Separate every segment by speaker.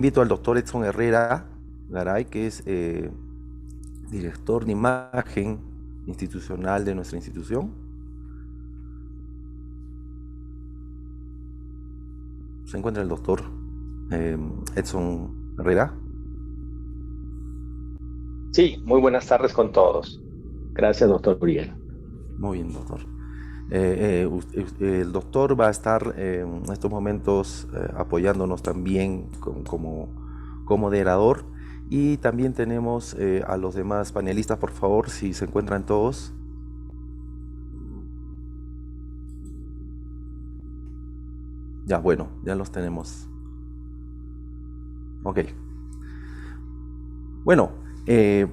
Speaker 1: invito al doctor Edson Herrera Garay, que es director de imagen institucional de nuestra institución. Se encuentra el doctor Edson Herrera.
Speaker 2: Sí, muy buenas tardes con todos. Gracias, doctor Uriel.
Speaker 1: Muy bien, doctor. El doctor va a estar en estos momentos apoyándonos también como moderador, y también tenemos a los demás panelistas, por favor, si se encuentran todos. Ya, bueno, ya los tenemos. Ok. Bueno,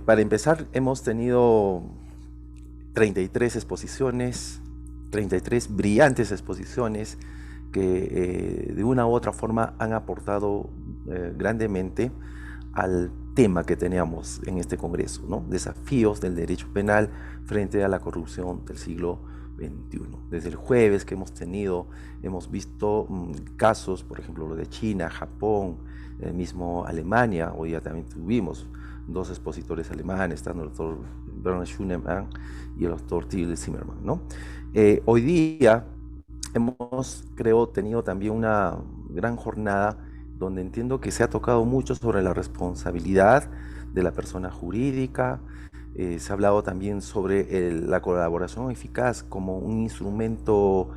Speaker 1: para empezar, hemos tenido 33 exposiciones, 33 brillantes exposiciones que de una u otra forma han aportado grandemente al tema que teníamos en este Congreso, ¿no? Desafíos del derecho penal frente a la corrupción del siglo XXI. Desde el jueves que hemos visto casos, por ejemplo, lo de China, Japón, el mismo Alemania. Hoy ya también tuvimos dos expositores alemanes, estando el doctor Bernhard Schunemann y el doctor Till Zimmermann, ¿no? Hoy día hemos, creo, tenido también una gran jornada donde entiendo que se ha tocado mucho sobre la responsabilidad de la persona jurídica. Se ha hablado también sobre la colaboración eficaz como un instrumento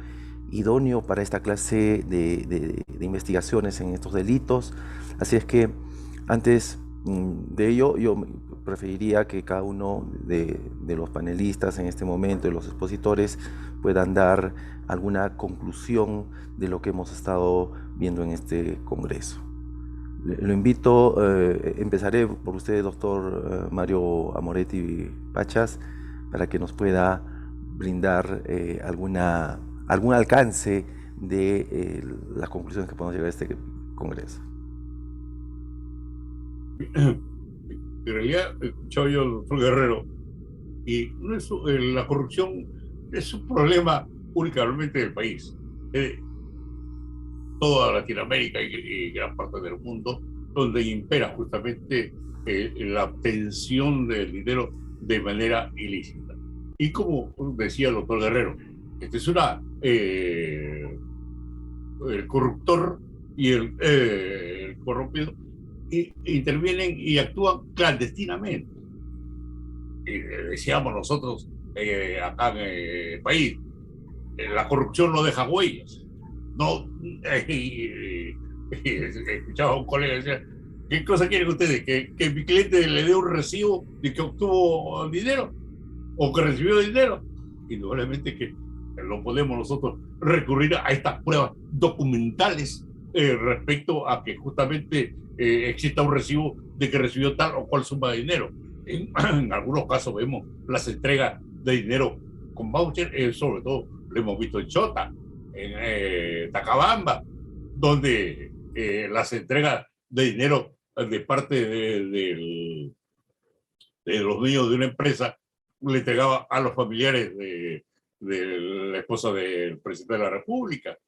Speaker 1: idóneo para esta clase de investigaciones en estos delitos. Así es que antes de ello, yo preferiría que cada uno de los panelistas en este momento, de los expositores, puedan dar alguna conclusión de lo que hemos estado viendo en este Congreso. Lo invito, empezaré por usted, doctor Mario Amoretti Pachas, para que nos pueda brindar algún alcance de las conclusiones que podemos llegar a este Congreso.
Speaker 3: En realidad, escuchaba yo al doctor Guerrero, y no es, la corrupción es un problema únicamente del país. Toda Latinoamérica y gran parte del mundo, donde impera justamente la obtención del dinero de manera ilícita. Y como decía el doctor Guerrero, este es el corruptor y el corrompido intervienen y actúan clandestinamente. Decíamos nosotros acá en el país, la corrupción no deja huellas. No, escuchaba a un colega decir, ¿qué cosa quieren ustedes? ¿Que mi cliente le dé un recibo de que obtuvo dinero o que recibió dinero? Indudablemente que no podemos nosotros recurrir a estas pruebas documentales respecto a que justamente exista un recibo de que recibió tal o cual suma de dinero. En algunos casos vemos las entregas de dinero con voucher, sobre todo lo hemos visto en Chota, en Tacabamba, donde las entregas de dinero de parte de los dueños de una empresa le entregaba a los familiares de la esposa del presidente de la República.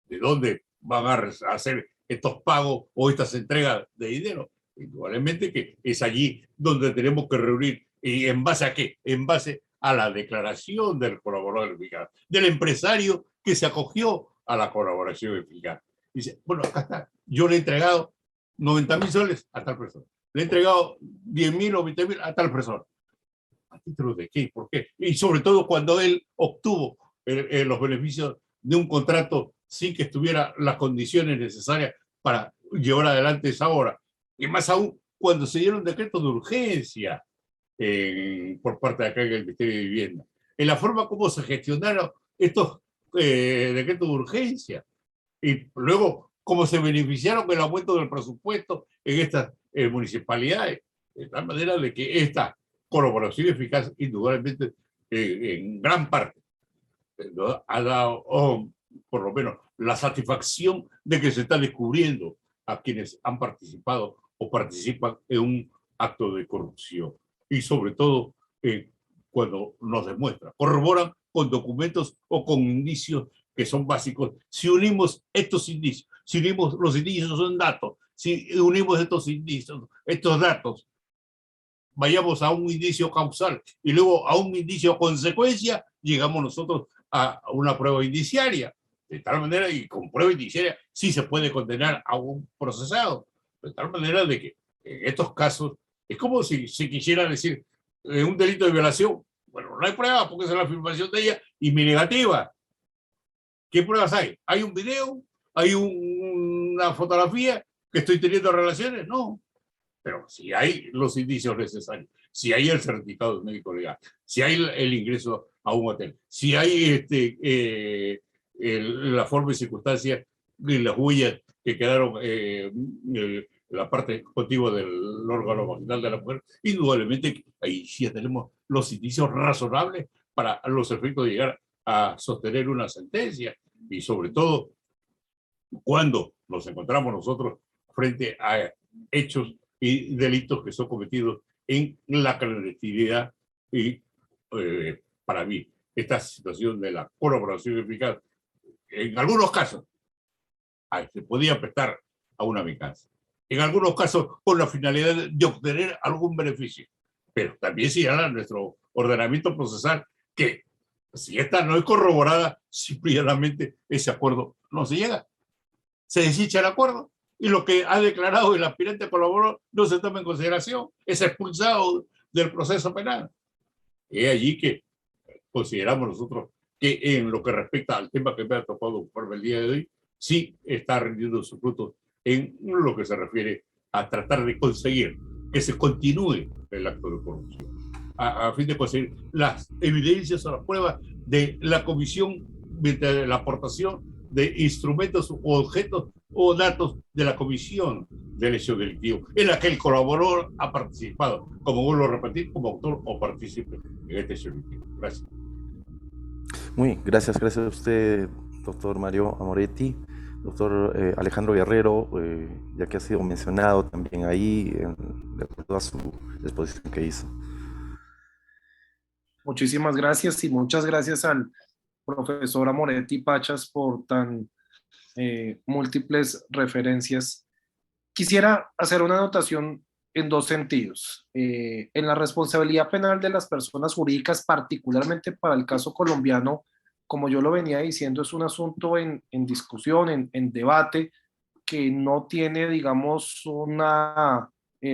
Speaker 3: ¿De dónde van a hacer estos pagos o estas entregas de dinero? Indudablemente que es allí donde tenemos que reunir. ¿Y en base a qué? En base a la declaración del colaborador eficaz, del empresario que se acogió a la colaboración eficaz. Dice, bueno, acá está, yo le he entregado 90.000 soles a tal persona, le he entregado 10.000 o 20.000 a tal persona. ¿A título de qué? ¿Por qué? Y sobre todo cuando él obtuvo los beneficios de un contrato sin que estuviera las condiciones necesarias para llevar adelante esa obra. Y más aún cuando se dieron decretos de urgencia por parte de acá del Ministerio de Vivienda. En la forma como se gestionaron estos decretos de urgencia y luego cómo se beneficiaron el aumento del presupuesto en estas municipalidades. De tal manera de que esta colaboración eficaz, indudablemente, en gran parte, ¿no?, ha dado, por lo menos, la satisfacción de que se está descubriendo a quienes han participado o participan en un acto de corrupción. Y sobre todo, cuando nos demuestra, corroboran con documentos o con indicios que son básicos, si unimos estos indicios, si unimos los indicios son datos, si unimos estos indicios, estos datos, vayamos a un indicio causal y luego a un indicio consecuencia, llegamos nosotros a una prueba indiciaria. De tal manera, y con prueba indiciaria sí se puede condenar a un procesado. De tal manera de que en estos casos es como si se quisiera decir un delito de violación. Bueno, no hay prueba porque es la afirmación de ella y mi negativa. ¿Qué pruebas hay? ¿Hay un video? ¿Hay una fotografía que estoy teniendo relaciones? No. Pero si hay los indicios necesarios, si hay el certificado médico legal, si hay el ingreso a un hotel, si hay la forma y circunstancia y las huellas que quedaron la parte contigua del órgano vaginal de la mujer, indudablemente ahí sí tenemos los indicios razonables para los efectos de llegar a sostener una sentencia y sobre todo cuando nos encontramos nosotros frente a hechos y delitos que son cometidos en la clandestinidad y para mí esta situación de la colaboración eficaz en algunos casos se podía prestar a una venganza, en algunos casos con la finalidad de obtener algún beneficio, pero también señala nuestro ordenamiento procesal que si esta no es corroborada, simplemente ese acuerdo no se llega, se desecha el acuerdo y lo que ha declarado el aspirante colaborador no se toma en consideración, es expulsado del proceso penal. Es allí que consideramos nosotros que en lo que respecta al tema que me ha tocado por el día de hoy, sí está rindiendo su fruto en lo que se refiere a tratar de conseguir que se continúe el acto de corrupción, a fin de conseguir las evidencias o las pruebas de la comisión, de la aportación de instrumentos o objetos o datos de la comisión del hecho delictivo en la que el colaborador ha participado, como vuelvo a repetir, como autor o partícipe en este hecho delictivo. Gracias.
Speaker 1: Gracias a usted, doctor Mario Amoretti. Doctor Alejandro Guerrero, ya que ha sido mencionado también ahí, de acuerdo a su exposición que hizo.
Speaker 4: Muchísimas gracias y muchas gracias al profesor Amoretti Pachas por tan múltiples referencias. Quisiera hacer una anotación en dos sentidos. En la responsabilidad penal de las personas jurídicas, particularmente para el caso colombiano, como yo lo venía diciendo, es un asunto en discusión, en debate, que no tiene, digamos, una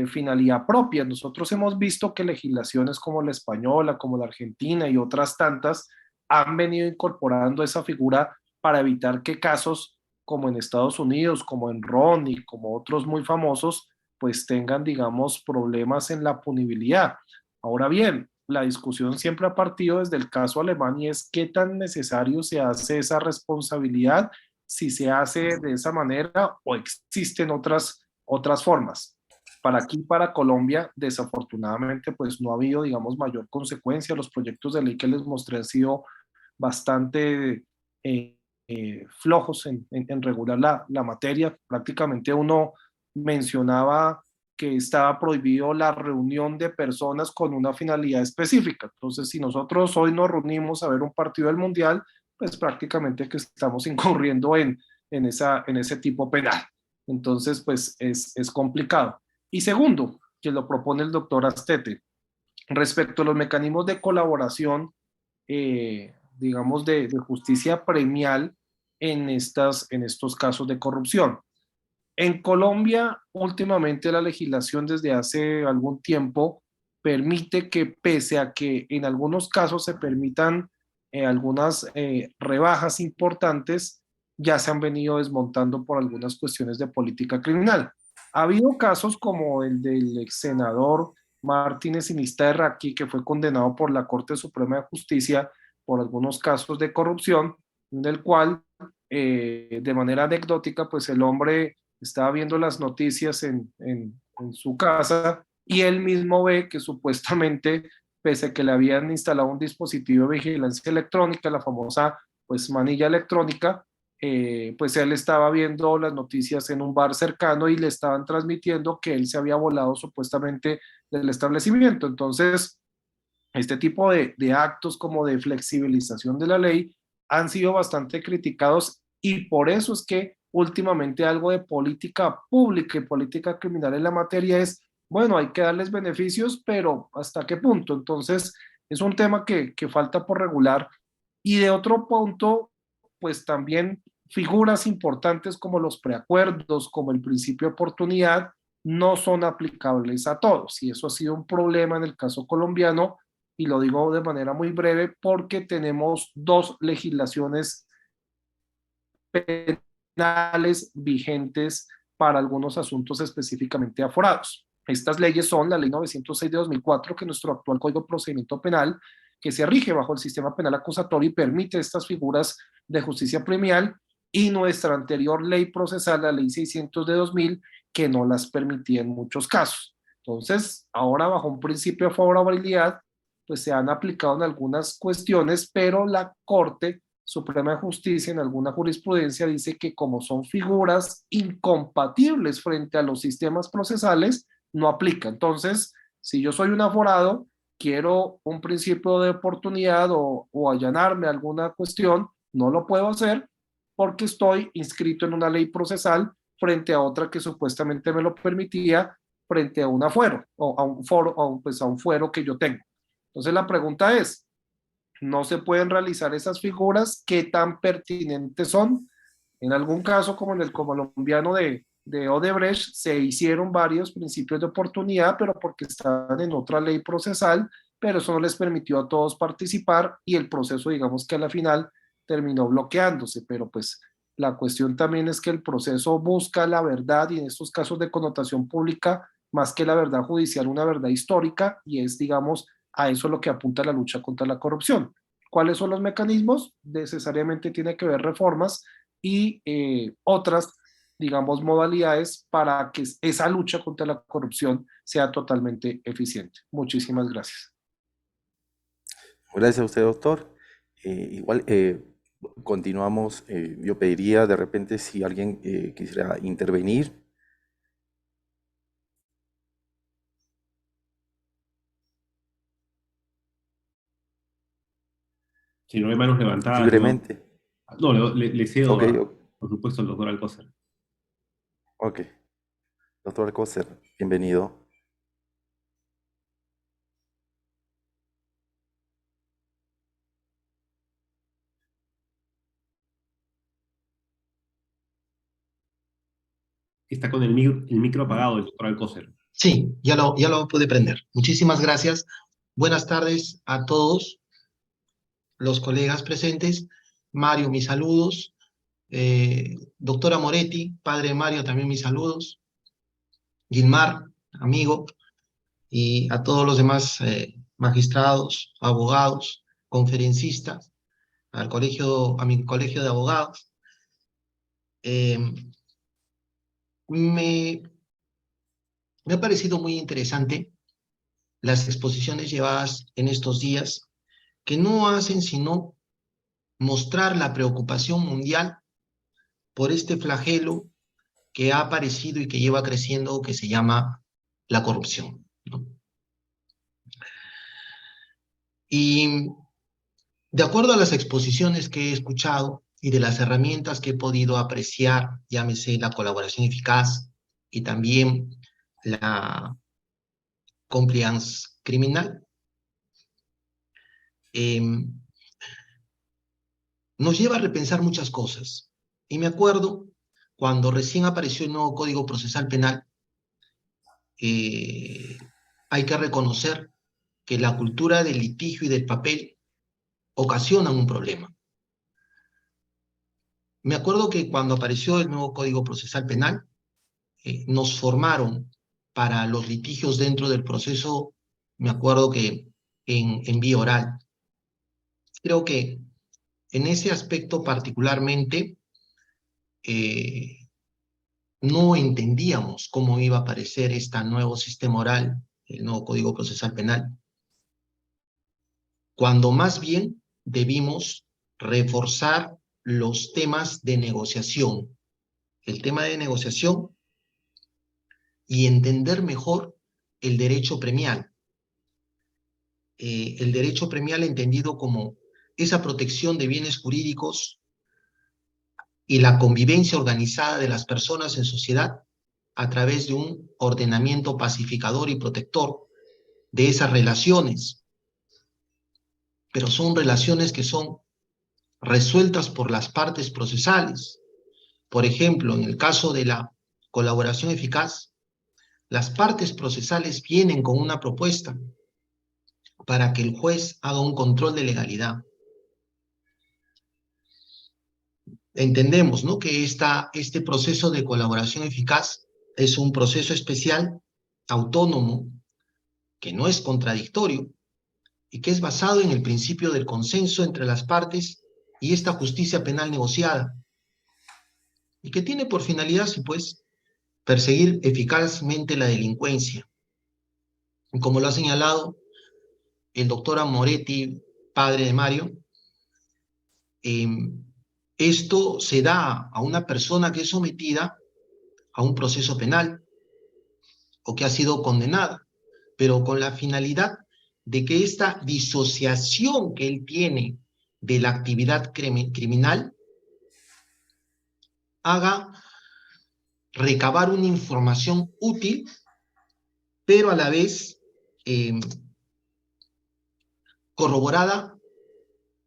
Speaker 4: finalidad propia. Nosotros hemos visto que legislaciones como la española, como la argentina y otras tantas han venido incorporando esa figura para evitar que casos como en Estados Unidos, como en Ron y como otros muy famosos, pues tengan, digamos, problemas en la punibilidad. Ahora bien, la discusión siempre ha partido desde el caso alemán y es qué tan necesario se hace esa responsabilidad, si se hace de esa manera o existen otras formas. Para aquí, para Colombia, desafortunadamente, pues no ha habido, digamos, mayor consecuencia. Los proyectos de ley que les mostré han sido bastante flojos en regular la materia. Prácticamente uno mencionaba que estaba prohibido la reunión de personas con una finalidad específica. Entonces, si nosotros hoy nos reunimos a ver un partido del Mundial, pues prácticamente que estamos incurriendo en ese tipo penal. Entonces, pues es complicado. Y segundo, que lo propone el doctor Astete, respecto a los mecanismos de colaboración, digamos, de justicia premial en estos casos de corrupción. En Colombia, últimamente la legislación desde hace algún tiempo permite que, pese a que en algunos casos se permitan algunas rebajas importantes, ya se han venido desmontando por algunas cuestiones de política criminal. Ha habido casos como el del ex senador Martínez Sinisterra aquí, que fue condenado por la Corte Suprema de Justicia por algunos casos de corrupción, en el cual, de manera anecdótica, pues el hombre estaba viendo las noticias en su casa y él mismo ve que supuestamente, pese a que le habían instalado un dispositivo de vigilancia electrónica, la famosa pues manilla electrónica, pues él estaba viendo las noticias en un bar cercano y le estaban transmitiendo que él se había volado supuestamente del establecimiento. Entonces, este tipo de actos como de flexibilización de la ley han sido bastante criticados y por eso es que últimamente algo de política pública y política criminal en la materia es, bueno, hay que darles beneficios, pero ¿hasta qué punto? Entonces, es un tema que falta por regular. Y de otro punto, pues también figuras importantes como los preacuerdos, como el principio de oportunidad, no son aplicables a todos. Y eso ha sido un problema en el caso colombiano, y lo digo de manera muy breve porque tenemos dos legislaciones penales vigentes para algunos asuntos específicamente aforados. Estas leyes son la Ley 906 de 2004, que es nuestro actual Código de Procedimiento Penal, que se rige bajo el sistema penal acusatorio y permite estas figuras de justicia premial, y nuestra anterior ley procesal, la Ley 600 de 2000, que no las permitía en muchos casos. Entonces, ahora bajo un principio de favorabilidad, pues se han aplicado en algunas cuestiones, pero la Corte Suprema de Justicia en alguna jurisprudencia dice que como son figuras incompatibles frente a los sistemas procesales, no aplica. Entonces, si yo soy un aforado, quiero un principio de oportunidad o allanarme a alguna cuestión, no lo puedo hacer porque estoy inscrito en una ley procesal frente a otra que supuestamente me lo permitía frente a un afuero o a un foro o pues a un fuero que yo tengo. Entonces la pregunta es, ¿no se pueden realizar esas figuras? ¿Qué tan pertinentes son? En algún caso, como en el colombiano de Odebrecht, se hicieron varios principios de oportunidad, pero porque estaban en otra ley procesal, pero eso no les permitió a todos participar y el proceso, digamos que a la final terminó bloqueándose, pero pues la cuestión también es que el proceso busca la verdad y en estos casos de connotación pública, más que la verdad judicial, una verdad histórica y es, digamos, a eso lo que apunta la lucha contra la corrupción. ¿Cuáles son los mecanismos? Necesariamente tiene que ver reformas y otras, digamos, modalidades para que esa lucha contra la corrupción sea totalmente eficiente. Muchísimas gracias.
Speaker 1: Gracias a usted, doctor. Igual continuamos. Yo pediría de repente si alguien quisiera intervenir
Speaker 5: Si no hay manos levantadas,
Speaker 1: libremente.
Speaker 5: le cedo,
Speaker 1: Ok,
Speaker 5: por supuesto, al doctor Alcócer.
Speaker 1: ok. Doctor Alcócer, bienvenido.
Speaker 5: Está con el micro apagado, el doctor Alcócer.
Speaker 6: Sí, ya lo pude prender. Muchísimas gracias. Buenas tardes a todos los colegas presentes. Mario, mis saludos. Doctora Moretti, padre Mario, también mis saludos. Gilmar, amigo, y a todos los demás magistrados, abogados, conferencistas, a mi colegio de abogados. Eh, me ha parecido muy interesante las exposiciones llevadas en estos días, que no hacen sino mostrar la preocupación mundial por este flagelo que ha aparecido y que lleva creciendo, que se llama la corrupción, ¿no? Y de acuerdo a las exposiciones que he escuchado y de las herramientas que he podido apreciar, llámese la colaboración eficaz y también la compliance criminal, nos lleva a repensar muchas cosas. Y me acuerdo cuando recién apareció el nuevo Código Procesal Penal, hay que reconocer que la cultura del litigio y del papel ocasionan un problema. Me acuerdo que cuando apareció el nuevo Código Procesal Penal, nos formaron para los litigios dentro del proceso, me acuerdo que en vía oral. Creo que en ese aspecto particularmente no entendíamos cómo iba a aparecer este nuevo sistema oral, el nuevo Código Procesal Penal, cuando más bien debimos reforzar los temas de negociación, el tema de negociación y entender mejor el derecho premial. El derecho premial entendido como esa protección de bienes jurídicos y la convivencia organizada de las personas en sociedad a través de un ordenamiento pacificador y protector de esas relaciones. Pero son relaciones que son resueltas por las partes procesales. Por ejemplo, en el caso de la colaboración eficaz, las partes procesales vienen con una propuesta para que el juez haga un control de legalidad. Entendemos, ¿no?, que este proceso de colaboración eficaz es un proceso especial, autónomo, que no es contradictorio y que es basado en el principio del consenso entre las partes y esta justicia penal negociada, y que tiene por finalidad, sí, pues, perseguir eficazmente la delincuencia. Y como lo ha señalado el doctor Amoretti, padre de Mario, esto se da a una persona que es sometida a un proceso penal o que ha sido condenada, pero con la finalidad de que esta disociación que él tiene de la actividad criminal haga recabar una información útil, pero a la vez corroborada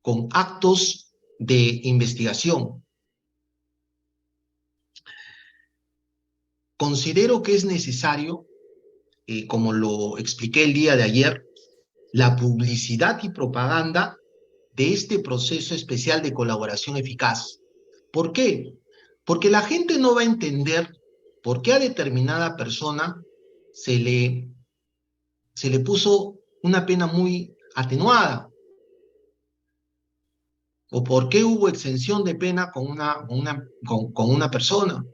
Speaker 6: con actos de investigación. Considero que es necesario, como lo expliqué el día de ayer, la publicidad y propaganda de este proceso especial de colaboración eficaz. ¿Por qué? Porque la gente no va a entender por qué a determinada persona se le puso una pena muy atenuada, o por qué hubo exención de pena con una persona,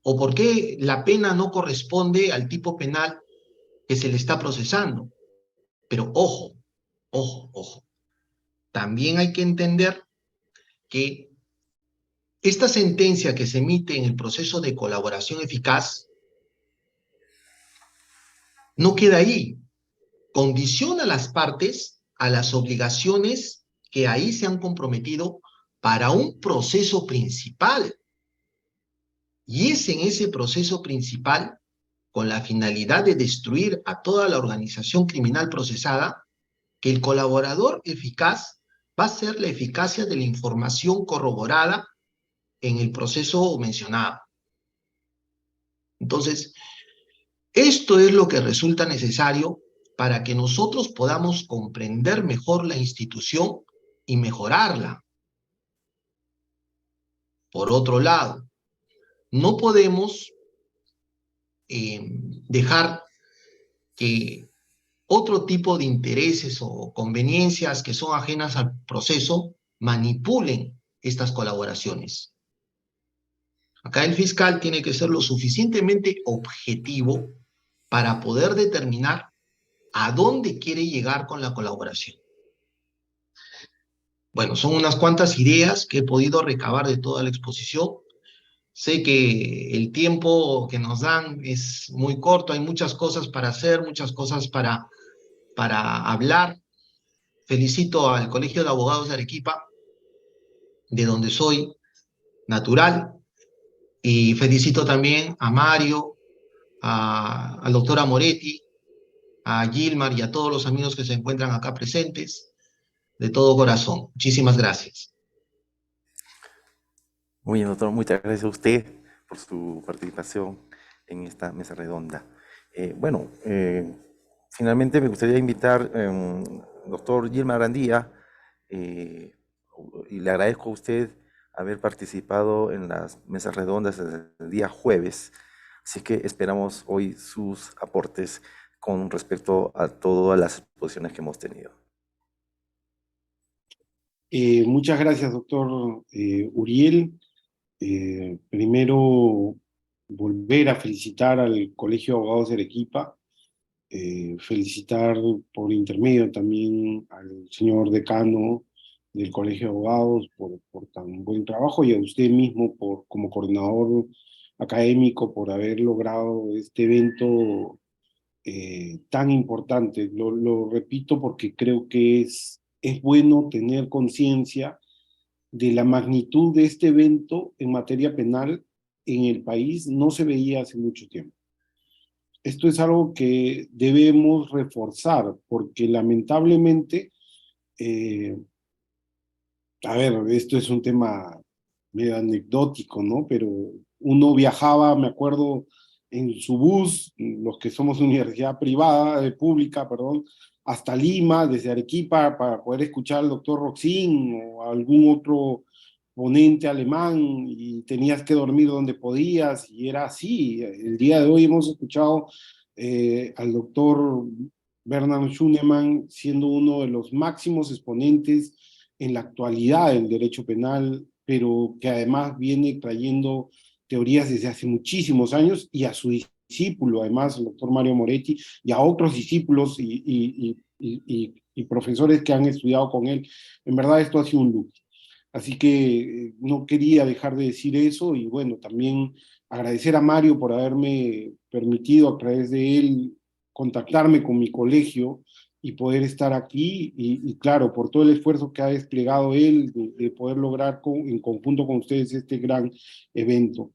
Speaker 6: o por qué la pena no corresponde al tipo penal que se le está procesando. Pero ojo, ojo, ojo. También hay que entender que esta sentencia que se emite en el proceso de colaboración eficaz no queda ahí. Condiciona a las partes a las obligaciones que ahí se han comprometido para un proceso principal. Y es en ese proceso principal, con la finalidad de destruir a toda la organización criminal procesada, que el colaborador eficaz va a ser la eficacia de la información corroborada en el proceso mencionado. Entonces, esto es lo que resulta necesario para que nosotros podamos comprender mejor la institución y mejorarla. Por otro lado, no podemos dejar que otro tipo de intereses o conveniencias que son ajenas al proceso manipulen estas colaboraciones. Acá el fiscal tiene que ser lo suficientemente objetivo para poder determinar a dónde quiere llegar con la colaboración. Bueno, son unas cuantas ideas que he podido recabar de toda la exposición. Sé que el tiempo que nos dan es muy corto, hay muchas cosas para hacer, muchas cosas para hablar. Felicito al Colegio de Abogados de Arequipa, de donde soy natural, y felicito también a Mario, al doctor Amoretti, a Gilmar y a todos los amigos que se encuentran acá presentes, de todo corazón. Muchísimas gracias.
Speaker 1: Muy bien, doctor, muchas gracias a usted por su participación en esta mesa redonda. Bueno, finalmente me gustaría invitar doctor Gilmar Arandía, y le agradezco a usted haber participado en las mesas redondas desde el día jueves, así que esperamos hoy sus aportes con respecto a todas las exposiciones que hemos tenido.
Speaker 7: Muchas gracias, doctor Uriel. Primero, volver a felicitar al Colegio de Abogados de Arequipa, felicitar por intermedio también al señor decano del Colegio de Abogados por tan buen trabajo, y a usted mismo como coordinador académico por haber logrado este evento tan importante. Lo repito porque creo que es es bueno tener conciencia de la magnitud de este evento en materia penal en el país. No se veía hace mucho tiempo. Esto es algo que debemos reforzar, porque lamentablemente, a ver, esto es un tema medio anecdótico, ¿no? Pero uno viajaba, me acuerdo, en su bus, los que somos universidad privada, pública, perdón, hasta Lima, desde Arequipa, para poder escuchar al doctor Roxin o algún otro ponente alemán, y tenías que dormir donde podías, y era así. El día de hoy hemos escuchado al doctor Bernard Schunemann siendo uno de los máximos exponentes en la actualidad del derecho penal, pero que además viene trayendo teorías desde hace muchísimos años, y a su discípulo, además, el doctor Mario Moretti, y a otros discípulos y profesores que han estudiado con él. En verdad, esto ha sido un lujo. Así que no quería dejar de decir eso, y bueno, también agradecer a Mario por haberme permitido a través de él contactarme con mi colegio y poder estar aquí, y claro, por todo el esfuerzo que ha desplegado él de poder lograr en conjunto con ustedes este gran evento.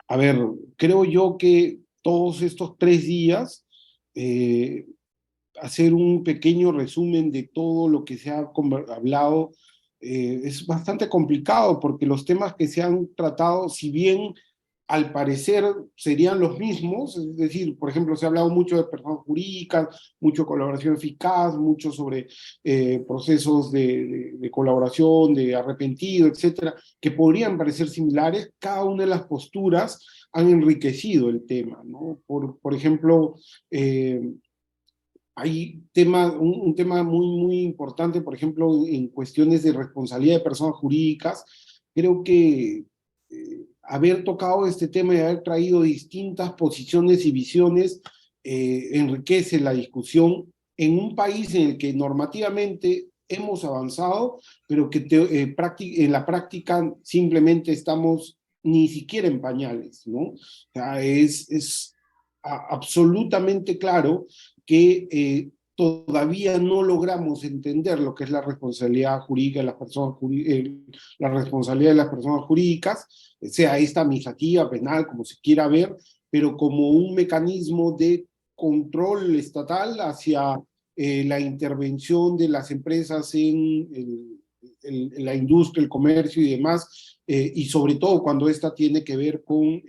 Speaker 7: A ver, creo yo que todos estos 3 días, hacer un pequeño resumen de todo lo que se ha hablado, es bastante complicado, porque los temas que se han tratado, si bien al parecer serían los mismos, es decir, por ejemplo, se ha hablado mucho de personas jurídicas, mucho de colaboración eficaz, mucho sobre procesos de colaboración, de arrepentido, etcétera, que podrían parecer similares. Cada una de las posturas han enriquecido el tema, ¿no? Por ejemplo, hay un tema muy importante, por ejemplo, en cuestiones de responsabilidad de personas jurídicas. Creo que haber tocado este tema y haber traído distintas posiciones y visiones enriquece la discusión en un país en el que normativamente hemos avanzado, pero que en la práctica simplemente estamos ni siquiera en pañales, ¿no? O sea, es absolutamente claro que todavía no logramos entender lo que es la responsabilidad jurídica de las personas, la responsabilidad de las personas jurídicas, sea esta administrativa, penal, como se quiera ver, pero como un mecanismo de control estatal hacia la intervención de las empresas en la industria, el comercio y demás, y sobre todo cuando esta tiene que ver con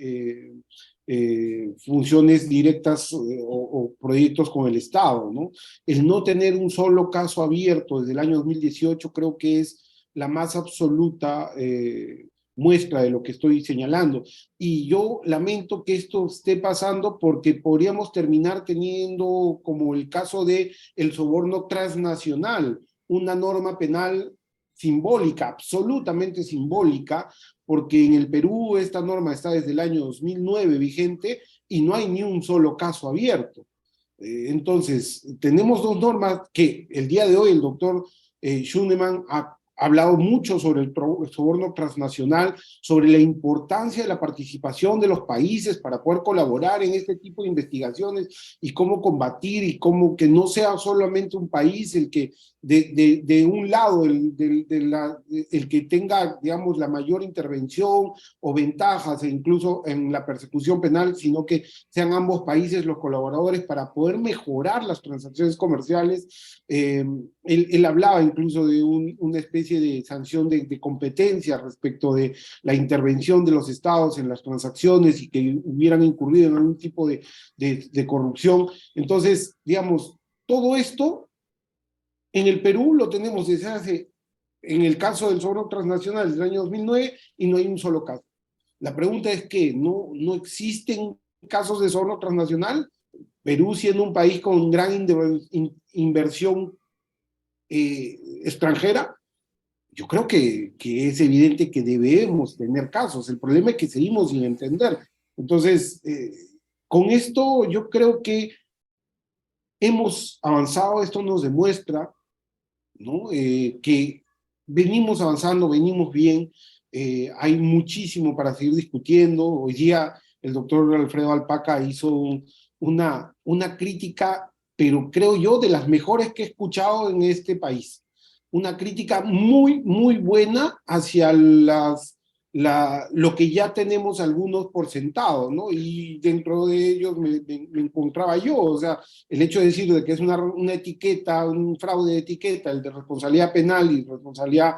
Speaker 7: funciones directas o proyectos con el Estado, ¿no? El no tener un solo caso abierto desde el año 2018 creo que es la más absoluta muestra de lo que estoy señalando. Y yo lamento que esto esté pasando, porque podríamos terminar teniendo, como el caso de el soborno transnacional, una norma penal simbólica, absolutamente simbólica, porque en el Perú esta norma está desde el año 2009 vigente y no hay ni un solo caso abierto. Entonces, tenemos dos normas que el día de hoy el doctor Schunemann ha hablado mucho sobre el soborno transnacional, sobre la importancia de la participación de los países para poder colaborar en este tipo de investigaciones y cómo combatir, y cómo que no sea solamente un país el que de un lado el que tenga, digamos, la mayor intervención o ventajas, e incluso en la persecución penal, sino que sean ambos países los colaboradores para poder mejorar las transacciones comerciales. Él hablaba incluso de una especie de sanción de competencia respecto de la intervención de los estados en las transacciones y que hubieran incurrido en algún tipo de corrupción. Entonces, digamos, todo esto en el Perú lo tenemos desde hace, en el caso del soborno transnacional, desde el año 2009, y no hay un solo caso. La pregunta es que no existen casos de soborno transnacional. Perú, siendo un país con gran inversión extranjera, yo creo que es evidente que debemos tener casos. El problema es que seguimos sin entender. Entonces, con esto yo creo que hemos avanzado. Esto nos demuestra, ¿no? Que venimos avanzando, venimos bien. Hay muchísimo para seguir discutiendo. Hoy día el doctor Alfredo Alpaca hizo una crítica pero creo yo de las mejores que he escuchado en este país. Una crítica muy, muy buena hacia lo que ya tenemos algunos por sentado, ¿no? Y dentro de ellos me encontraba yo, o sea, el hecho de decir de que es una etiqueta, un fraude de etiqueta, el de responsabilidad penal y responsabilidad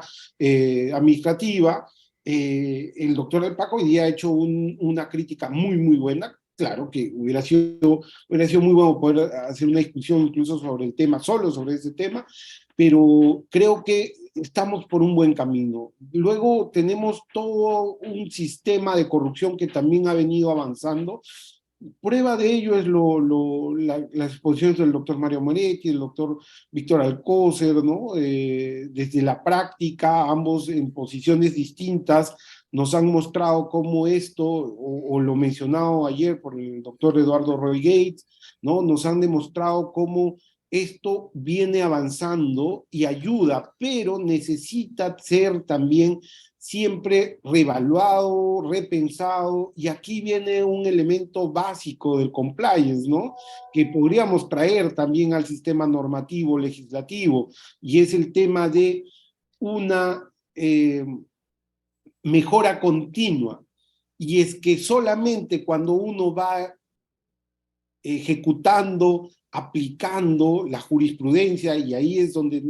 Speaker 7: administrativa, el doctor del Paco hoy día ha hecho una crítica muy, muy buena. Claro que hubiera sido muy bueno poder hacer una discusión incluso sobre el tema, solo sobre ese tema, pero creo que estamos por un buen camino. Luego tenemos todo un sistema de corrupción que también ha venido avanzando. Prueba de ello es las exposiciones del doctor Mario Moretti, del doctor Víctor Alcócer, ¿no? Desde la práctica, ambos en posiciones distintas, nos han mostrado cómo esto, o lo mencionado ayer por el doctor Eduardo Roy Gates, ¿no? Nos han demostrado cómo esto viene avanzando y ayuda, pero necesita ser también siempre revaluado, repensado, y aquí viene un elemento básico del compliance, ¿no? Que podríamos traer también al sistema normativo legislativo, y es el tema de una mejora continua, y es que solamente cuando uno va ejecutando, aplicando la jurisprudencia, y ahí es donde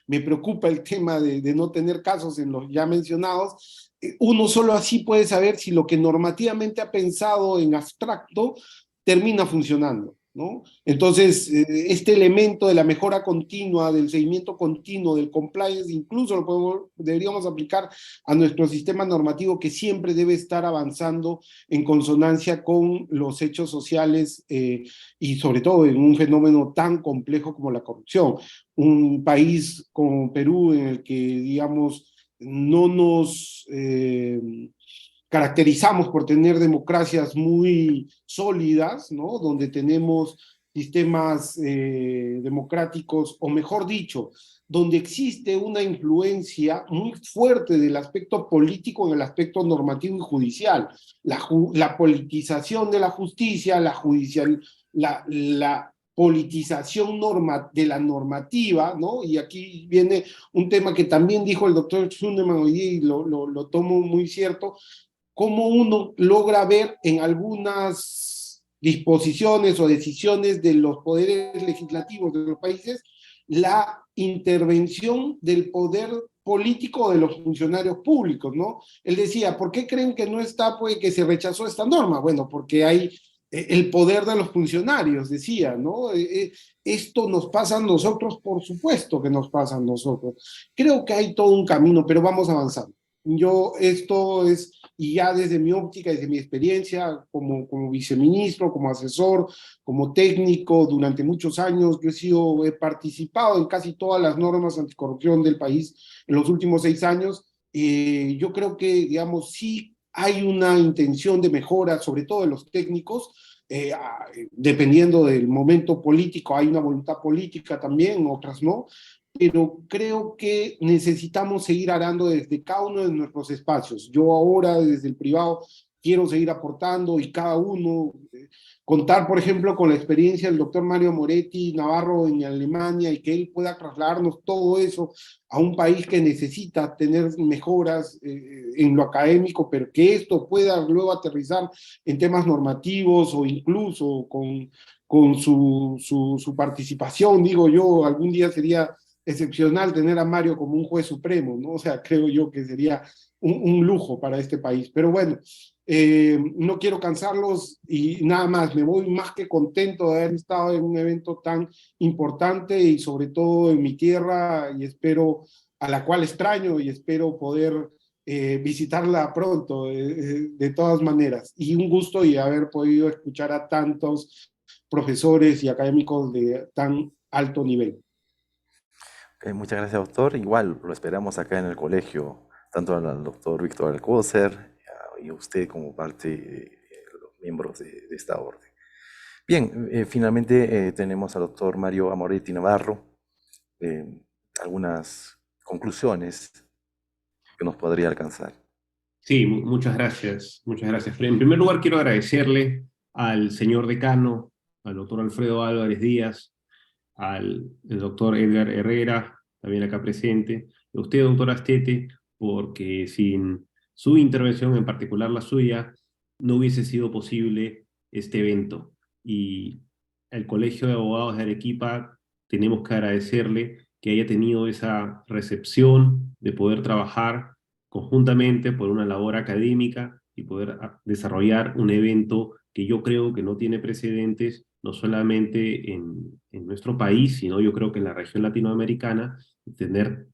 Speaker 7: me preocupa el tema de no tener casos en los ya mencionados, uno solo así puede saber si lo que normativamente ha pensado en abstracto termina funcionando, ¿no? Entonces, este elemento de la mejora continua, del seguimiento continuo, del compliance, incluso deberíamos aplicar a nuestro sistema normativo, que siempre debe estar avanzando en consonancia con los hechos sociales y sobre todo en un fenómeno tan complejo como la corrupción. Un país como Perú en el que, digamos, no nos caracterizamos por tener democracias muy sólidas, ¿no? Donde tenemos sistemas democráticos, o mejor dicho, donde existe una influencia muy fuerte del aspecto político en el aspecto normativo y judicial. La politización de la justicia, la politización de la normativa, ¿no? Y aquí viene un tema que también dijo el doctor Zundemann hoy día, y lo tomo muy cierto, cómo uno logra ver en algunas disposiciones o decisiones de los poderes legislativos de los países la intervención del poder político de los funcionarios públicos, ¿no? Él decía, ¿por qué creen que no está, pues, que se rechazó esta norma? Bueno, porque hay el poder de los funcionarios, decía, ¿no? Esto nos pasa a nosotros, por supuesto que nos pasa a nosotros. Creo que hay todo un camino, pero vamos avanzando. Esto es, y ya desde mi óptica, desde mi experiencia como viceministro, como asesor, como técnico, durante muchos años, he participado en casi todas las normas anticorrupción del país en los últimos 6 años. Yo creo que, digamos, sí hay una intención de mejora, sobre todo de los técnicos, dependiendo del momento político, hay una voluntad política también, otras no, pero creo que necesitamos seguir arando desde cada uno de nuestros espacios. Yo ahora, desde el privado, quiero seguir aportando, y cada uno, contar, por ejemplo, con la experiencia del doctor Mario Moretti Navarro en Alemania, y que él pueda trasladarnos todo eso a un país que necesita tener mejoras en lo académico, pero que esto pueda luego aterrizar en temas normativos, o incluso con su participación. Digo yo, algún día sería excepcional tener a Mario como un juez supremo, ¿no? O sea, creo yo que sería un lujo para este país. Pero bueno, no quiero cansarlos, y nada más, me voy más que contento de haber estado en un evento tan importante, y sobre todo en mi tierra, y espero, a la cual extraño, y espero poder visitarla pronto, de todas maneras. Y un gusto y haber podido escuchar a tantos profesores y académicos de tan alto nivel.
Speaker 1: Muchas gracias, doctor. Igual lo esperamos acá en el colegio, tanto al doctor Víctor Alcócer y a usted como parte de los miembros de esta orden. Bien, finalmente tenemos al doctor Mario Amoretti Navarro. Algunas conclusiones que nos podría alcanzar.
Speaker 5: Sí, muchas gracias, muchas gracias. En primer lugar, quiero agradecerle al señor decano, al doctor Alfredo Álvarez Díaz, el doctor Edgar Herrera, también acá presente, a usted, doctor Astete, porque sin su intervención, en particular la suya, no hubiese sido posible este evento. Y al Colegio de Abogados de Arequipa tenemos que agradecerle que haya tenido esa recepción de poder trabajar conjuntamente por una labor académica y poder desarrollar un evento que yo creo que no tiene precedentes, no solamente en nuestro país, sino yo creo que en la región latinoamericana, tener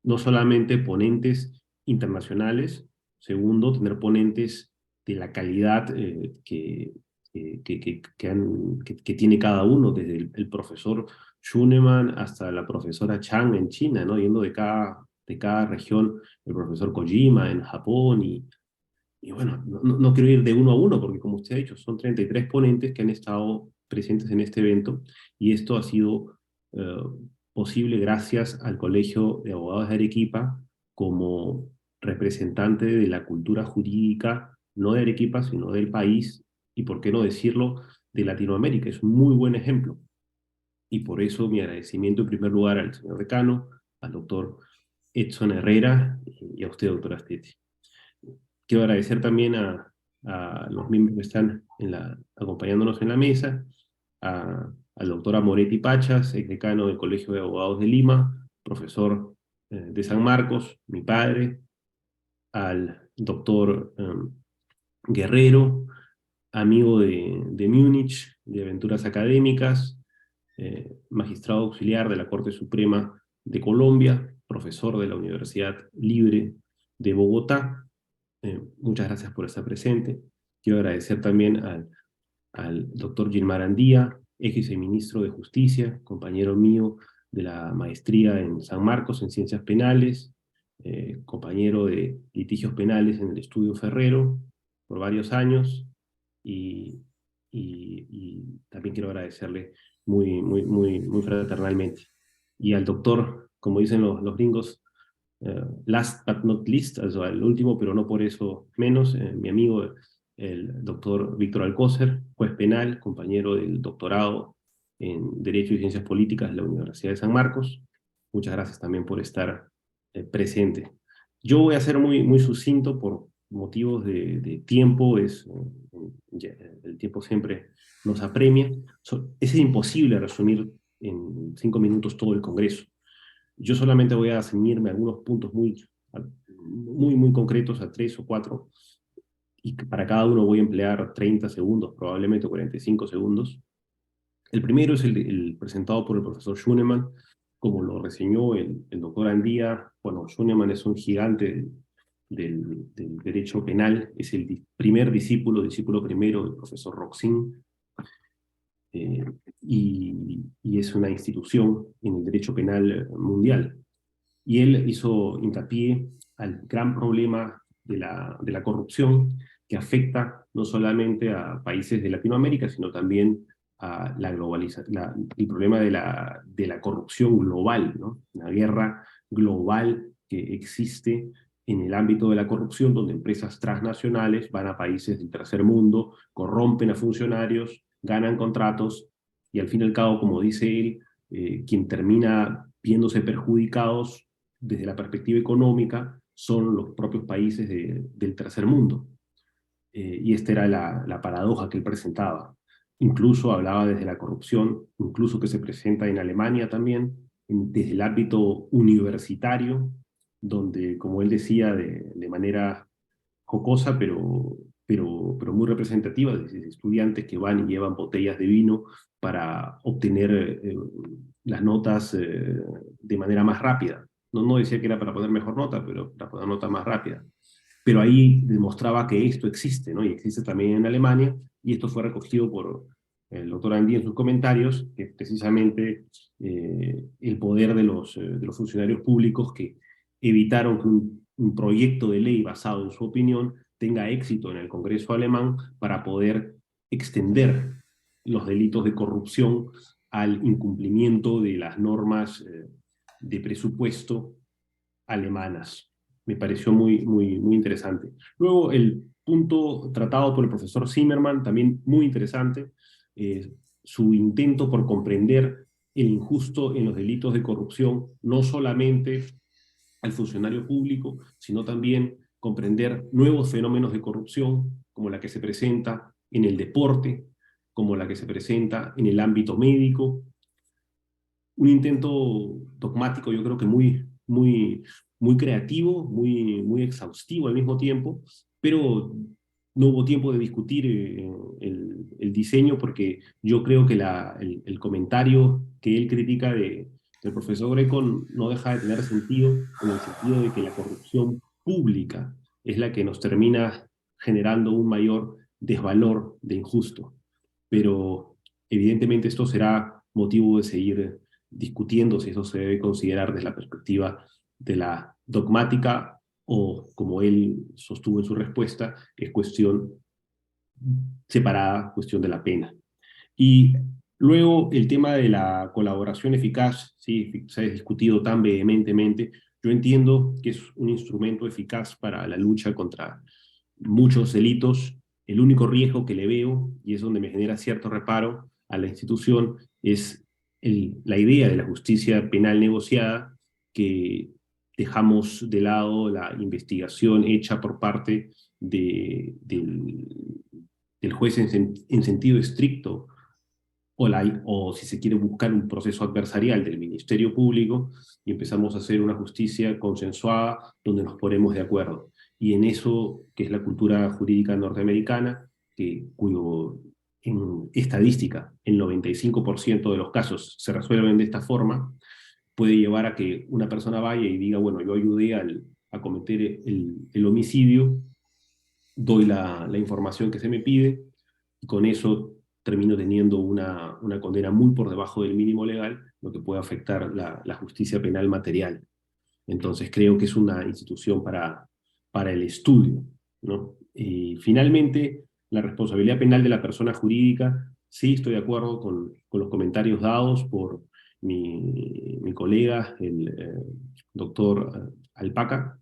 Speaker 5: no solamente ponentes internacionales, segundo, tener ponentes de la calidad que tiene cada uno, desde el profesor Schunemann hasta la profesora Chang en China, ¿no? Yendo de cada región, el profesor Kojima en Japón, y bueno, no quiero ir de uno a uno, porque como usted ha dicho, son 33 ponentes que han estado presentes en este evento, y esto ha sido eh, posible gracias al Colegio de Abogados de Arequipa como representante de la cultura jurídica, no de Arequipa, sino del país, y por qué no decirlo, de Latinoamérica. Es un muy buen ejemplo. Y por eso mi agradecimiento en primer lugar al señor decano, al doctor Edson Herrera y a usted, doctor Astete. Quiero agradecer también a los miembros que están acompañándonos en la mesa, al doctor Amoretti Pachas, exdecano del Colegio de Abogados de Lima, profesor de San Marcos, mi padre, al doctor Guerrero, amigo de Múnich, de Aventuras Académicas, magistrado auxiliar de la Corte Suprema de Colombia, profesor de la Universidad Libre de Bogotá. Muchas gracias por estar presente. Quiero agradecer también al doctor Gilmar Andía, ex viceministro de Justicia, compañero mío de la maestría en San Marcos en Ciencias Penales, compañero de litigios penales en el Estudio Ferrero por varios años, y también quiero agradecerle muy fraternalmente. Y al doctor, como dicen los gringos, last but not least, also el último, pero no por eso menos, mi amigo, el doctor Víctor Alcócer, juez penal, compañero del doctorado en Derecho y Ciencias Políticas de la Universidad de San Marcos. Muchas gracias también por estar presente. Yo voy a ser muy sucinto por motivos de tiempo, el tiempo siempre nos apremia. Es imposible resumir en 5 minutos todo el Congreso. Yo solamente voy a ceñirme a algunos puntos muy concretos, a 3 o 4, y para cada uno voy a emplear 30 segundos, probablemente 45 segundos. El primero es el presentado por el profesor Schunemann, como lo reseñó el doctor Andía. Bueno, Schunemann es un gigante del derecho penal, es el primer discípulo primero del profesor Roxin, y es una institución en el derecho penal mundial. Y él hizo hincapié al gran problema de la corrupción, que afecta no solamente a países de Latinoamérica, sino también a el problema de la corrupción global, ¿no? Una guerra global que existe en el ámbito de la corrupción, donde empresas transnacionales van a países del tercer mundo, corrompen a funcionarios, ganan contratos, y al fin y al cabo, como dice él, quien termina viéndose perjudicados desde la perspectiva económica son los propios países del tercer mundo. Y esta era la paradoja que él presentaba. Incluso hablaba desde la corrupción, incluso que se presenta en Alemania también, desde el ámbito universitario, donde, como él decía de manera jocosa, pero muy representativa, de estudiantes que van y llevan botellas de vino para obtener las notas de manera más rápida. No decía que era para poner mejor nota, pero para poner nota más rápida. Pero ahí demostraba que esto existe, ¿no? Y existe también en Alemania, y esto fue recogido por el doctor Andí en sus comentarios, que precisamente el poder de los funcionarios públicos que evitaron que un proyecto de ley basado en su opinión tenga éxito en el Congreso alemán para poder extender los delitos de corrupción al incumplimiento de las normas de presupuesto alemanas. Me pareció muy interesante. Luego, el punto tratado por el profesor Zimmermann, también muy interesante, su intento por comprender el injusto en los delitos de corrupción, no solamente al funcionario público, sino también comprender nuevos fenómenos de corrupción, como la que se presenta en el deporte, como la que se presenta en el ámbito médico. Un intento dogmático, yo creo que muy creativo, muy exhaustivo al mismo tiempo, pero no hubo tiempo de discutir el diseño, porque yo creo que el comentario que él critica del profesor Greco no deja de tener sentido, en el sentido de que la corrupción pública es la que nos termina generando un mayor desvalor de injusto. Pero evidentemente esto será motivo de seguir discutiendo si eso se debe considerar desde la perspectiva de la dogmática o, como él sostuvo en su respuesta, es cuestión separada, cuestión de la pena. Y luego el tema de la colaboración eficaz, sí, se ha discutido tan vehementemente. Yo entiendo que es un instrumento eficaz para la lucha contra muchos delitos. El único riesgo que le veo, y es donde me genera cierto reparo a la institución, es la idea de la justicia penal negociada, que dejamos de lado la investigación hecha por parte del juez en sentido estricto, o si se quiere buscar un proceso adversarial del Ministerio Público, y empezamos a hacer una justicia consensuada donde nos ponemos de acuerdo. Y en eso, que es la cultura jurídica norteamericana, cuyo en estadística el 95% de los casos se resuelven de esta forma, puede llevar a que una persona vaya y diga, bueno, yo ayudé a cometer el homicidio, doy la información que se me pide, y con eso termino teniendo una condena muy por debajo del mínimo legal, lo que puede afectar la justicia penal material. Entonces creo que es una institución para el estudio, ¿no? Y finalmente, la responsabilidad penal de la persona jurídica, sí estoy de acuerdo con los comentarios dados por mi colega, el doctor Alpaca,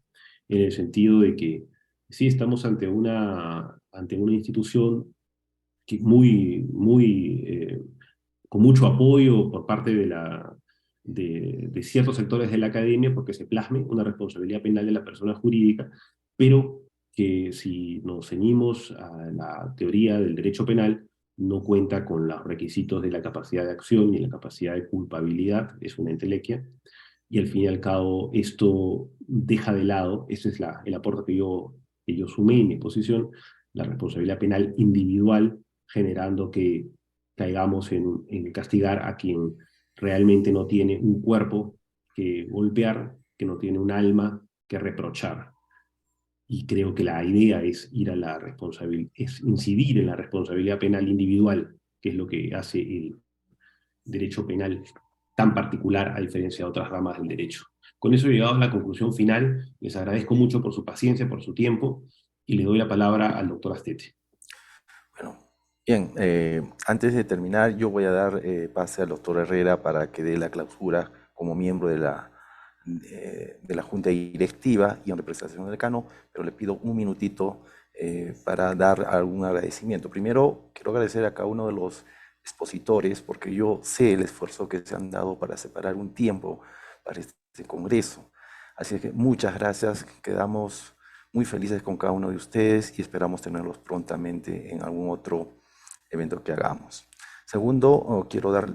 Speaker 5: en el sentido de que sí estamos ante una institución que con mucho apoyo por parte de ciertos sectores de la academia, porque se plasme una responsabilidad penal de la persona jurídica, pero que si nos ceñimos a la teoría del derecho penal, no cuenta con los requisitos de la capacidad de acción ni la capacidad de culpabilidad, es una entelequia, y al fin y al cabo esto deja de lado, ese es el aporte que yo sumé en mi exposición, la responsabilidad penal individual, generando que caigamos en castigar a quien realmente no tiene un cuerpo que golpear, que no tiene un alma que reprochar. Y creo que la idea es es incidir en la responsabilidad penal individual, que es lo que hace el derecho penal tan particular a diferencia de otras ramas del derecho. Con eso he llegado a la conclusión final. Les agradezco mucho por su paciencia, por su tiempo, y le doy la palabra al doctor Astete.
Speaker 1: Bueno, bien, antes de terminar, yo voy a dar pase al doctor Herrera para que dé la clausura como miembro de la Junta Directiva y en representación del decano, pero le pido un minutito para dar algún agradecimiento. Primero, quiero agradecer a cada uno de los expositores, porque yo sé el esfuerzo que se han dado para separar un tiempo para este congreso. Así que muchas gracias, quedamos muy felices con cada uno de ustedes y esperamos tenerlos prontamente en algún otro evento que hagamos. Segundo, quiero dar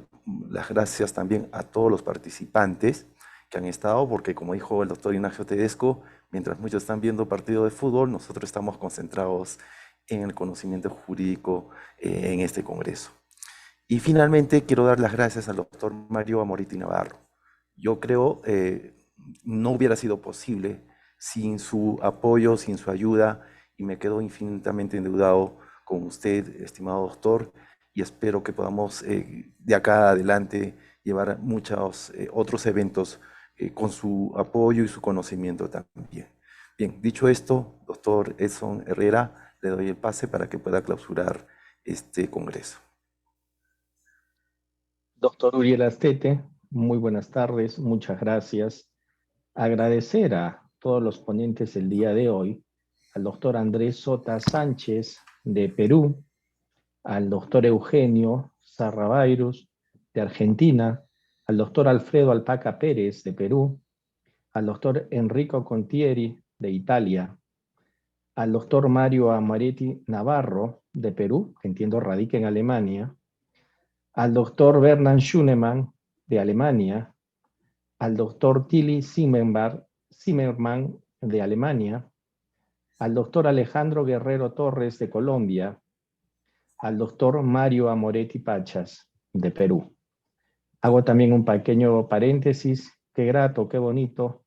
Speaker 1: las gracias también a todos los participantes que han estado, porque como dijo el doctor Ignacio Tedesco, mientras muchos están viendo partido de fútbol, nosotros estamos concentrados en el conocimiento jurídico en este congreso. Y finalmente quiero dar las gracias al doctor Mario Amoriti Navarro. Yo creo no hubiera sido posible sin su apoyo, sin su ayuda, y me quedo infinitamente endeudado con usted, estimado doctor, y espero que podamos de acá adelante llevar muchos otros eventos con su apoyo y su conocimiento también. Bien, dicho esto, doctor Edson Herrera, le doy el pase para que pueda clausurar este congreso.
Speaker 2: Doctor Uriel Astete, muy buenas tardes, muchas gracias. Agradecer a todos los ponentes el día de hoy, al doctor Andrés Sota Sánchez de Perú, al doctor Eugenio Sarrabairus de Argentina, al doctor Alfredo Alpaca Pérez, de Perú, al doctor Enrico Contieri, de Italia, al doctor Mario Amaretti Navarro, de Perú, que entiendo radica en Alemania, al doctor Bernhard Schunemann, de Alemania, al doctor Tilly Zimmermann, de Alemania, al doctor Alejandro Guerrero Torres, de Colombia, al doctor Mario Amoretti Pachas, de Perú. Hago también un pequeño paréntesis. Qué grato, qué bonito,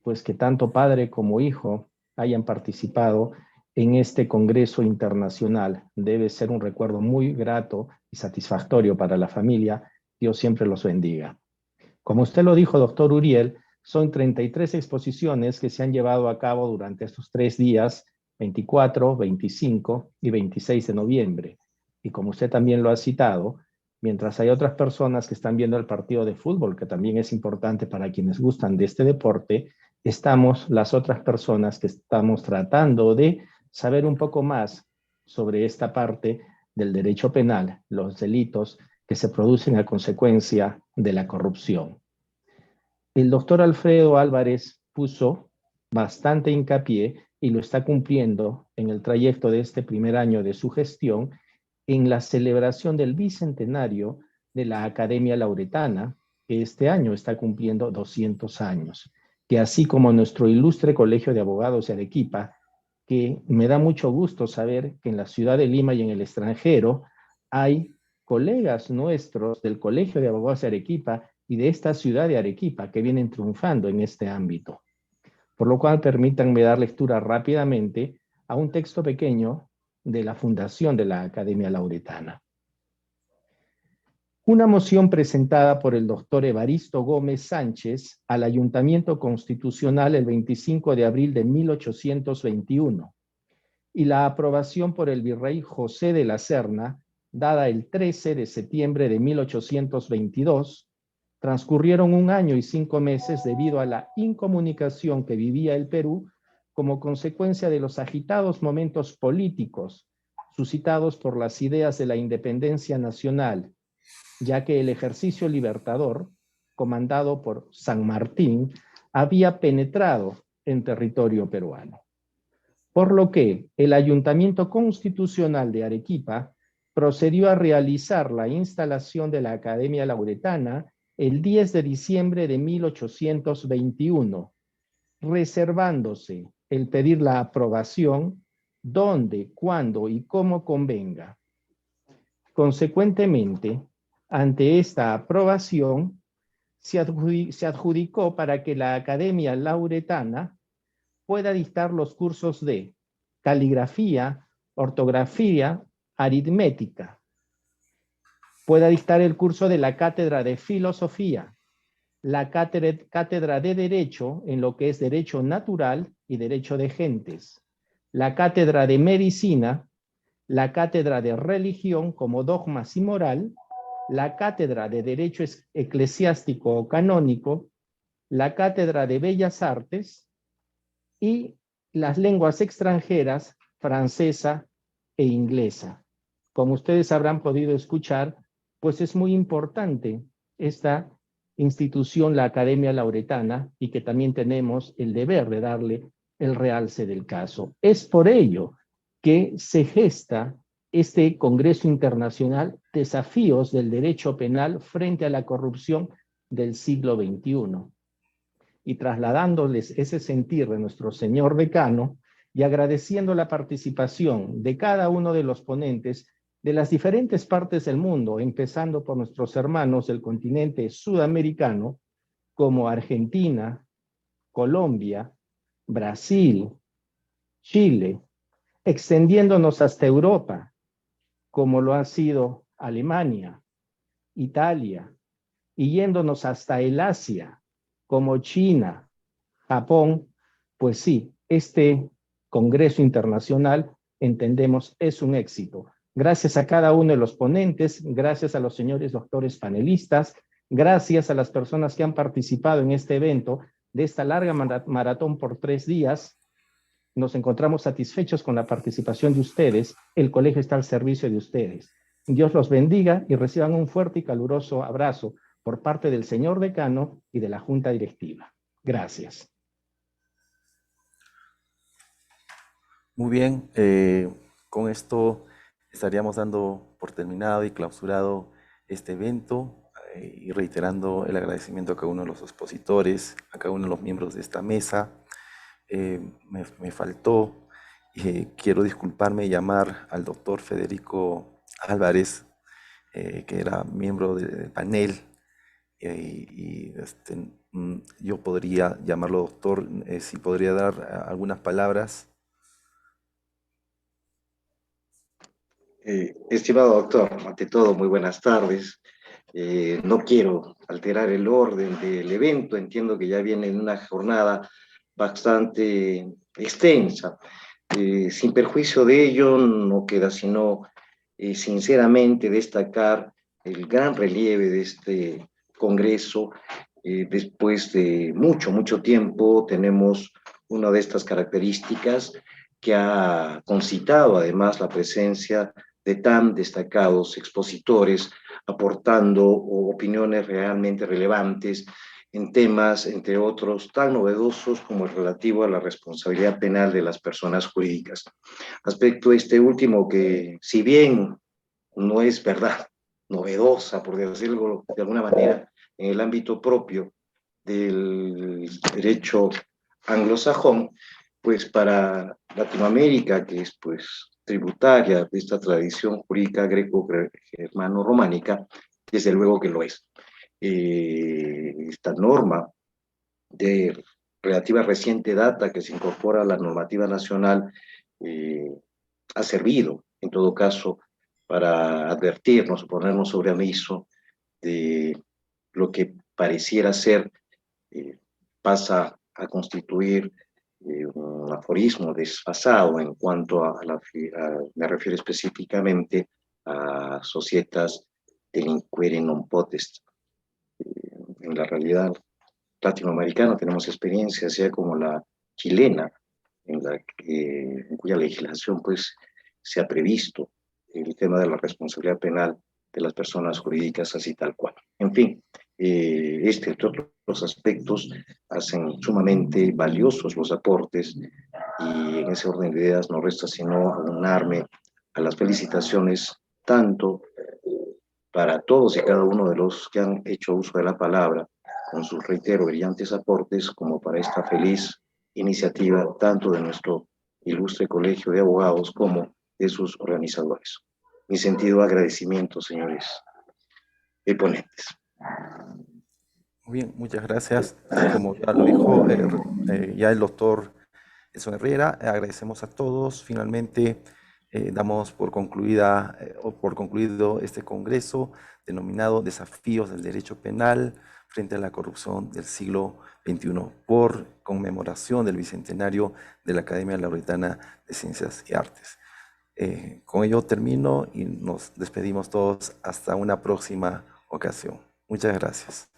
Speaker 2: pues que tanto padre como hijo hayan participado en este Congreso Internacional. Debe ser un recuerdo muy grato y satisfactorio para la familia. Dios siempre los bendiga. Como usted lo dijo, doctor Uriel, son 33 exposiciones que se han llevado a cabo durante estos 3 días, 24, 25 y 26 de noviembre. Y como usted también lo ha citado, mientras hay otras personas que están viendo el partido de fútbol, que también es importante para quienes gustan de este deporte, estamos las otras personas que estamos tratando de saber un poco más sobre esta parte del derecho penal, los delitos que se producen a consecuencia de la corrupción. El doctor Alfredo Álvarez puso bastante hincapié y lo está cumpliendo en el trayecto de este primer año de su gestión en la celebración del bicentenario de la Academia Lauretana, que este año está cumpliendo 200 años, que así como nuestro ilustre Colegio de Abogados de Arequipa, que me da mucho gusto saber que en la ciudad de Lima y en el extranjero hay colegas nuestros del Colegio de Abogados de Arequipa y de esta ciudad de Arequipa que vienen triunfando en este ámbito. Por lo cual, permítanme dar lectura rápidamente a un texto pequeño de la fundación de la Academia Lauretana. Una moción presentada por el doctor Evaristo Gómez Sánchez al Ayuntamiento Constitucional el 25 de abril de 1821 y la aprobación por el virrey José de la Serna, dada el 13 de septiembre de 1822, transcurrieron 1 año y 5 meses debido a la incomunicación que vivía el Perú como consecuencia de los agitados momentos políticos suscitados por las ideas de la independencia nacional, ya que el ejercicio libertador, comandado por San Martín, había penetrado en territorio peruano. Por lo que el Ayuntamiento Constitucional de Arequipa procedió a realizar la instalación de la Academia Lauretana el 10 de diciembre de 1821, reservándose el pedir la aprobación donde, cuándo y cómo convenga. Consecuentemente, ante esta aprobación, se adjudicó para que la Academia Lauretana pueda dictar los cursos de caligrafía, ortografía, aritmética, pueda dictar el curso de la cátedra de filosofía, la cátedra de derecho en lo que es derecho natural y derecho de gentes, la cátedra de medicina, la cátedra de religión como dogmas y moral, la cátedra de derecho eclesiástico o canónico, la cátedra de bellas artes y las lenguas extranjeras, francesa e inglesa. Como ustedes habrán podido escuchar, pues es muy importante esta institución, la Academia Lauretana, y que también tenemos el deber de darle el realce del caso. Es por ello que se gesta este Congreso Internacional Desafíos del Derecho Penal frente a la corrupción del siglo XXI. Y trasladándoles ese sentir de nuestro señor decano y agradeciendo la participación de cada uno de los ponentes de las diferentes partes del mundo, empezando por nuestros hermanos del continente sudamericano, como Argentina, Colombia, Brasil, Chile, extendiéndonos hasta Europa, como lo ha sido Alemania, Italia, y yéndonos hasta el Asia, como China, Japón. Pues sí, este Congreso Internacional, entendemos, es un éxito. Gracias a cada uno de los ponentes, gracias a los señores doctores panelistas, gracias a las personas que han participado en este evento de esta larga maratón por 3 días. Nos encontramos satisfechos con la participación de ustedes. El colegio está al servicio de ustedes. Dios los bendiga y reciban un fuerte y caluroso abrazo por parte del señor decano y de la Junta Directiva. Gracias.
Speaker 1: Muy bien, con esto estaríamos dando por terminado y clausurado este evento y reiterando el agradecimiento a cada uno de los expositores, a cada uno de los miembros de esta mesa. Me faltó, quiero disculparme, llamar al doctor Federico Álvarez, que era miembro del panel, yo podría llamarlo doctor, si podría dar algunas palabras.
Speaker 8: Estimado doctor, ante todo, muy buenas tardes. No quiero alterar el orden del evento, entiendo que ya viene en una jornada bastante extensa. Sin perjuicio de ello, no queda sino, sinceramente, destacar el gran relieve de este Congreso. Después de mucho tiempo, tenemos una de estas características que ha concitado además la presencia de tan destacados expositores, aportando opiniones realmente relevantes en temas, entre otros, tan novedosos como el relativo a la responsabilidad penal de las personas jurídicas. Aspecto este último que, si bien no es verdad novedosa, por decirlo de alguna manera, en el ámbito propio del derecho anglosajón, pues para Latinoamérica, que es pues tributaria de esta tradición jurídica greco-germano-románica, desde luego que lo es. Esta norma de relativa reciente data que se incorpora a la normativa nacional ha servido, en todo caso, para advertirnos o ponernos sobre aviso de lo que pareciera ser pasa a constituir un aforismo desfasado en cuanto me refiero específicamente a societas delinquere non potest. En la realidad latinoamericana tenemos experiencias ya como la chilena, en cuya legislación pues se ha previsto el tema de la responsabilidad penal de las personas jurídicas así tal cual. En fin, entre otros aspectos hacen sumamente valiosos los aportes y en ese orden de ideas no resta sino aunarme a las felicitaciones tanto para todos y cada uno de los que han hecho uso de la palabra con sus, reitero, brillantes aportes, como para esta feliz iniciativa tanto de nuestro ilustre Colegio de Abogados como de sus organizadores. Mi sentido agradecimiento, señores ponentes.
Speaker 1: Muy bien, muchas gracias. Como ya lo dijo ya el doctor Edson Herrera, agradecemos a todos. Finalmente damos por concluido este congreso denominado Desafíos del Derecho Penal frente a la corrupción del siglo XXI, por conmemoración del bicentenario de la Academia Lauretana de Ciencias y Artes. Con ello termino y nos despedimos todos hasta una próxima ocasión. Muchas gracias.